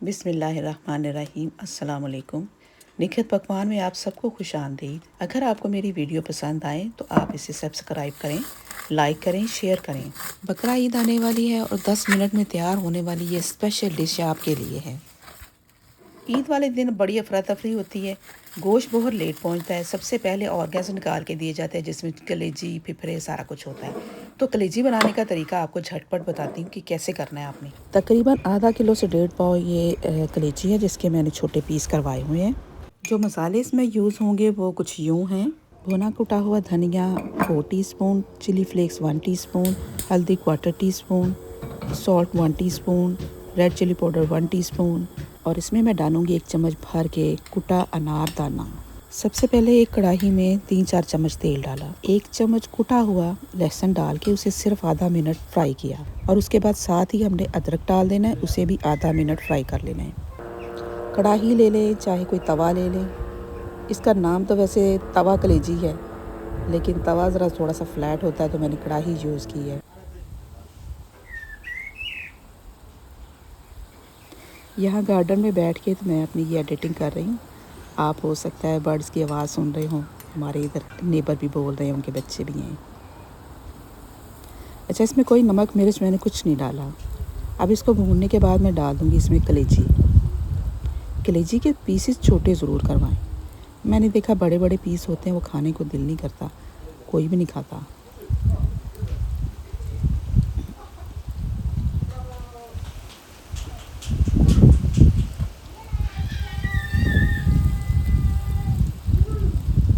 बिस्मिल्लाहिर्रहमानिर्रहीम अस्सलाम वालेकुम। निखत पकवान में आप सबको खुशामदीद। अगर आपको मेरी वीडियो पसंद आए तो आप इसे सब्सक्राइब करें, लाइक करें, शेयर करें। बकरा ईद आने वाली है और 10 मिनट में तैयार होने वाली ये स्पेशल डिश आपके लिए है। ईद वाले दिन बड़ी अफरा तफरी होती है। गोश्त बहुत लेट पहुंचता है। सबसे पहले ऑर्गन्स निकाल के दिए जाते हैं जिसमें कलेजी, फिफरे सारा कुछ होता है। तो कलेजी बनाने का तरीका आपको झटपट बताती हूँ कि कैसे करना है आपने। तकरीबन आधा किलो से 1.5 पाव ये कलेजी है जिसके मैंने छोटे पीस करवाए हुए हैं। जो मसाले इसमें यूज़ होंगे वो कुछ यूँ हैं। भुना कुटा हुआ धनिया 4 टीस्पून, चिली फ्लेक्स 1 टीस्पून, हल्दी 1/4 teaspoon, salt 1 teaspoon, red chilli powder 1 teaspoon और इसमें मैं डालूँगी 1 चम्मच भर के कुटा अनार दाना। सबसे पहले एक कढ़ाई में 3-4 चम्मच तेल डाला। 1 चम्मच कुटा हुआ लहसुन डाल के उसे सिर्फ आधा मिनट फ्राई किया और उसके बाद साथ ही हमने अदरक डाल देना है, उसे भी आधा मिनट फ्राई कर लेना है। कढ़ाई ले लें, चाहे कोई तवा ले लें। इसका नाम तो वैसे तवा कलेजी है, लेकिन तवा ज़रा थोड़ा सा फ्लैट होता है तो मैंने कढ़ाई यूज़ की है। यहाँ गार्डन में बैठ के तो मैं अपनी ये एडिटिंग कर रही हूँ। आप हो सकता है बर्ड्स की आवाज़ सुन रहे हों। हमारे इधर नेबर भी बोल रहे हैं, उनके बच्चे भी हैं। अच्छा, इसमें कोई नमक मिर्च मैंने कुछ नहीं डाला। अब इसको भूनने के बाद मैं डाल दूँगी इसमें कलेजी। कलेजी के पीसेस छोटे ज़रूर करवाएं। मैंने देखा बड़े बड़े पीस होते हैं, वो खाने को दिल नहीं करता, कोई भी नहीं खाता।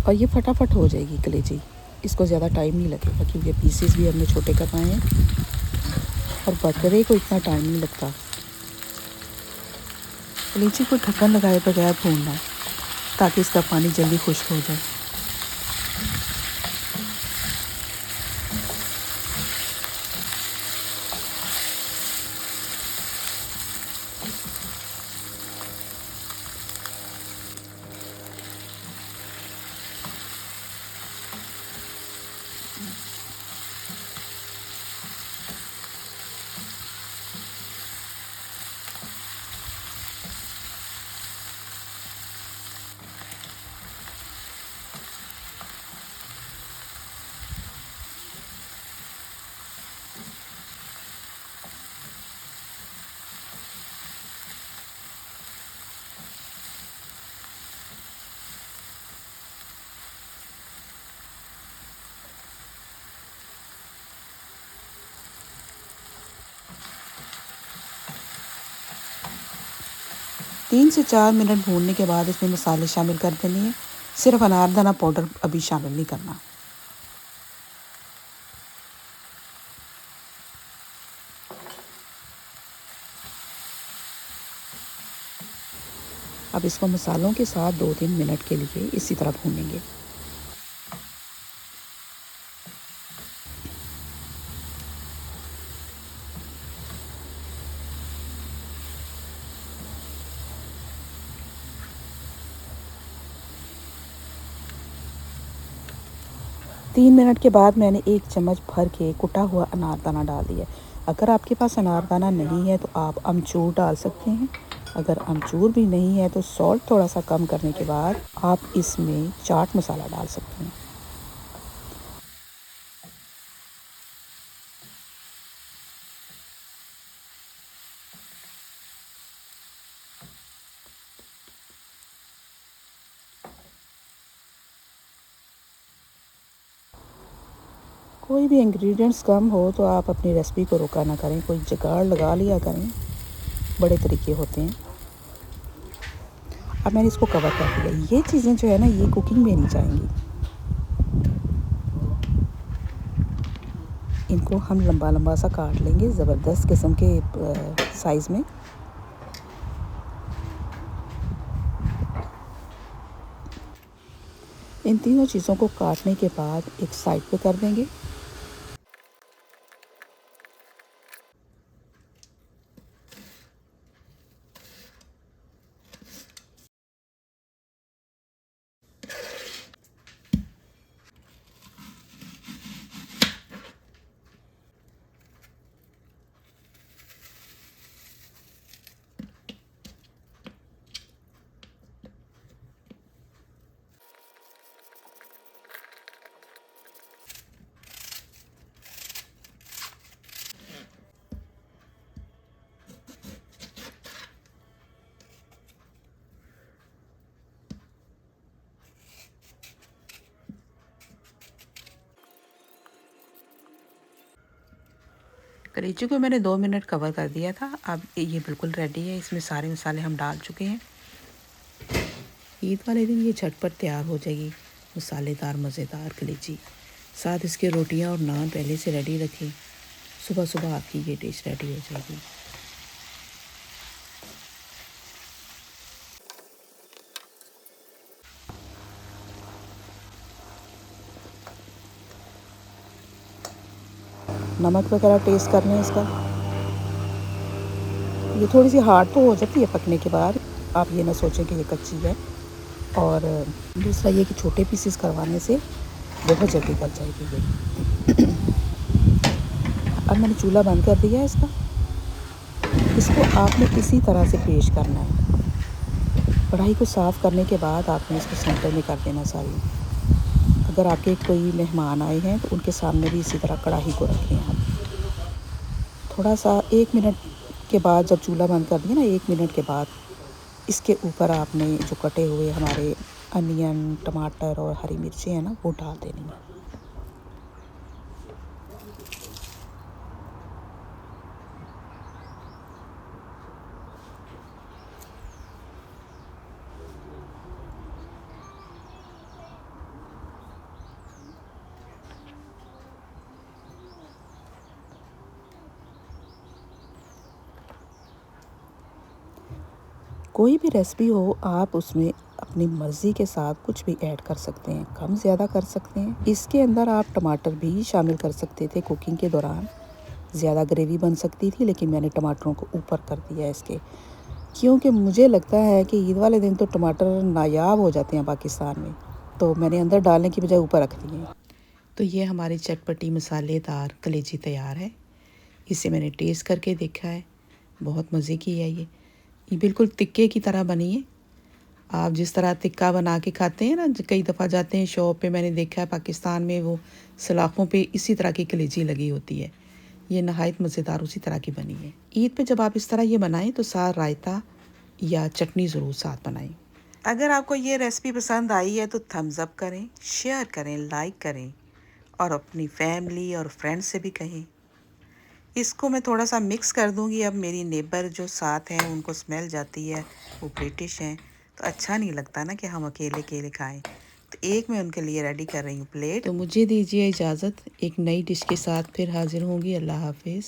और ये फटाफट हो जाएगी कलेजी, इसको ज़्यादा टाइम नहीं लगेगा क्योंकि पीसेस भी हमने छोटे करवाए हैं और बकरे को इतना टाइम नहीं लगता। कलेजी को ढक्कन लगाए बगैर भूनना है ताकि इसका पानी जल्दी खुश्क हो जाए। तीन से 4 मिनट भूनने के बाद इसमें मसाले शामिल कर देने हैं। सिर्फ अनारदाना पाउडर अभी शामिल नहीं करना। अब इसको मसालों के साथ 2-3 मिनट के लिए इसी तरह भूनेंगे। तीन मिनट के बाद मैंने 1 चम्मच भर के कुटा हुआ अनारदाना डाल दिया। अगर आपके पास अनारदाना नहीं है तो आप अमचूर डाल सकते हैं। अगर अमचूर भी नहीं है तो सॉल्ट थोड़ा सा कम करने के बाद आप इसमें चाट मसाला डाल सकते हैं। कोई भी इंग्रेडिएंट्स कम हो तो आप अपनी रेसिपी को रोका ना करें, कोई जुगाड़ लगा लिया करें, बड़े तरीके होते हैं। अब मैंने इसको कवर कर दिया। ये चीज़ें जो है ना, ये कुकिंग में नहीं जाएंगी। इनको हम लंबा लंबा सा काट लेंगे, ज़बरदस्त किस्म के साइज़ में। इन तीनों चीज़ों को काटने के बाद एक साइड पे कर देंगे। कलेजी को मैंने 2 मिनट कवर कर दिया था। अब ये बिल्कुल रेडी है। इसमें सारे मसाले हम डाल चुके हैं। ईद वाले दिन ये झटपट तैयार हो जाएगी मसालेदार मज़ेदार कलेजी। साथ इसके रोटियां और नान पहले से रेडी रखें। सुबह सुबह आपकी ये डिश रेडी हो जाएगी। नमक वगैरह टेस्ट कर लें इसका। ये थोड़ी सी हार्ड तो हो जाती है पकने के बाद, आप ये ना सोचें कि ये कच्ची है। और दूसरा ये कि छोटे पीसेस करवाने से बहुत जल्दी गल जाएगी ये। अब मैंने चूल्हा बंद कर दिया है इसका। इसको आपने इसी तरह से पेश करना है। कढ़ाई को साफ़ करने के बाद आपने इसको सेंटर में कर देना सारी। अगर आपके कोई मेहमान आए हैं तो उनके सामने भी इसी तरह कढ़ाई को रखें आप। थोड़ा सा 1 मिनट के बाद जब चूल्हा बंद कर दिया ना, 1 मिनट के बाद इसके ऊपर आपने जो कटे हुए हमारे अनियन, टमाटर और हरी मिर्ची है ना, वो डाल देनी है। कोई भी रेसिपी हो, आप उसमें अपनी मर्ज़ी के साथ कुछ भी ऐड कर सकते हैं, कम ज़्यादा कर सकते हैं। इसके अंदर आप टमाटर भी शामिल कर सकते थे कुकिंग के दौरान। ज़्यादा ग्रेवी बन सकती थी, लेकिन मैंने टमाटरों को ऊपर कर दिया इसके, क्योंकि मुझे लगता है कि ईद वाले दिन तो टमाटर नायाब हो जाते हैं पाकिस्तान में, तो मैंने अंदर डालने की बजाय ऊपर रख दिए। तो ये हमारी चटपटी मसालेदार कलेजी तैयार है। इसे मैंने टेस्ट करके देखा है, बहुत मज़े की है ये बिल्कुल तिक्के की तरह बनी है। आप जिस तरह तिक्का बना के खाते हैं ना, कई दफ़ा जाते हैं शॉप पे, मैंने देखा है पाकिस्तान में वो सलाखों पे इसी तरह की कलेजी लगी होती है। ये नहायत मज़ेदार उसी तरह की बनी है। ईद पे जब आप इस तरह ये बनाएं तो साथ रायता या चटनी ज़रूर साथ बनाएं। अगर आपको ये रेसिपी पसंद आई है तो थम्स अप करें, शेयर करें, लाइक करें और अपनी फैमिली और फ्रेंड्स से भी कहें। इसको मैं थोड़ा सा मिक्स कर दूंगी। अब मेरी नेबर जो साथ हैं उनको स्मेल जाती है, वो ब्रिटिश हैं, तो अच्छा नहीं लगता ना कि हम अकेले अकेले खाएं। तो एक मैं उनके लिए रेडी कर रही हूँ प्लेट। तो मुझे दीजिए इजाज़त, एक नई डिश के साथ फिर हाजिर होंगी। अल्लाह हाफिज़।